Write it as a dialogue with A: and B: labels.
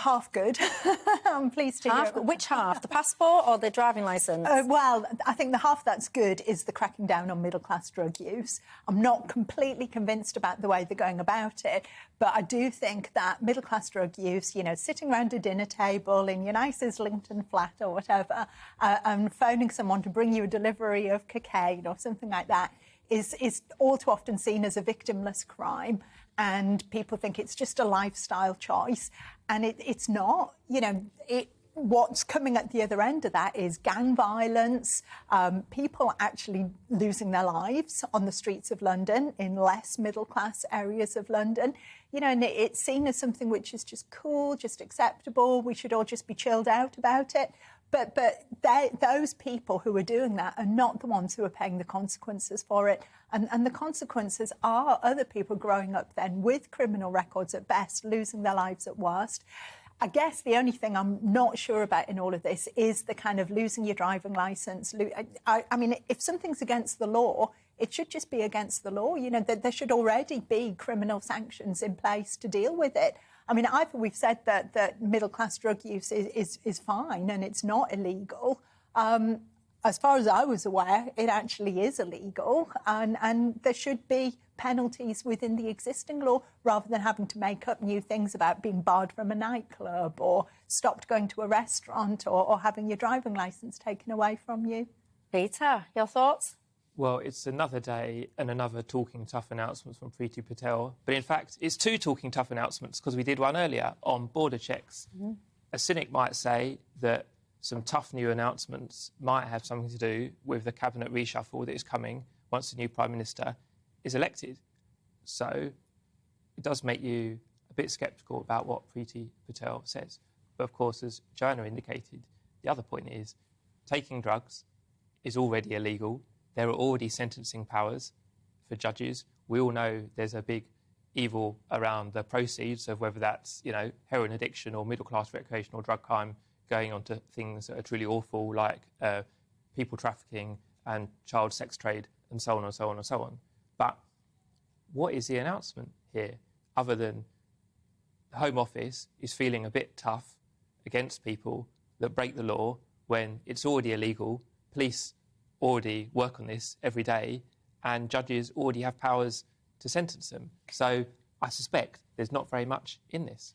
A: half good. I'm pleased to hear.
B: Which half? The passport or the driving licence?
A: Well, I think the half that's good is the cracking down on middle-class drug use. I'm not completely convinced about the way they're going about it, but I do think that middle-class drug use, you know, sitting around a dinner table in your nice Islington flat or whatever, and phoning someone to bring you a delivery of cocaine or something like that, is all too often seen as a victimless crime, and people think it's just a lifestyle choice, and it's not. You know, what's coming at the other end of that is gang violence, people actually losing their lives on the streets of London in less middle-class areas of London. You know, and it's seen as something which is just cool, just acceptable. We should all just be chilled out about it. But those people who are doing that are not the ones who are paying the consequences for it. And the consequences are other people growing up then with criminal records at best, losing their lives at worst. I guess the only thing I'm not sure about in all of this is the kind of losing your driving licence. I mean, if something's against the law, it should just be against the law. You know, there should already be criminal sanctions in place to deal with it. I mean, either we've said that middle-class drug use is fine and it's not illegal. As far as I was aware, it actually is illegal, and there should be penalties within the existing law rather than having to make up new things about being barred from a nightclub or stopped going to a restaurant or having your driving licence taken away from you.
B: Peter, your thoughts?
C: Well, it's another day and another talking tough announcement from Preeti Patel. But in fact, it's two talking tough announcements because we did one earlier on border checks. Mm-hmm. A cynic might say that some tough new announcements might have something to do with the cabinet reshuffle that is coming once the new Prime Minister is elected. So it does make you a bit sceptical about what Preeti Patel says. But of course, as Joanna indicated, the other point is taking drugs is already illegal. There are already sentencing powers for judges. We all know there's a big evil around the proceeds of whether that's, you know, heroin addiction or middle-class recreational drug crime going on to things that are truly awful, like people trafficking and child sex trade and so on and so on and so on. But what is the announcement here other than the Home Office is feeling a bit tough against people that break the law when it's already illegal, police already work on this every day, and judges already have powers to sentence them. So I suspect there's not very much in this.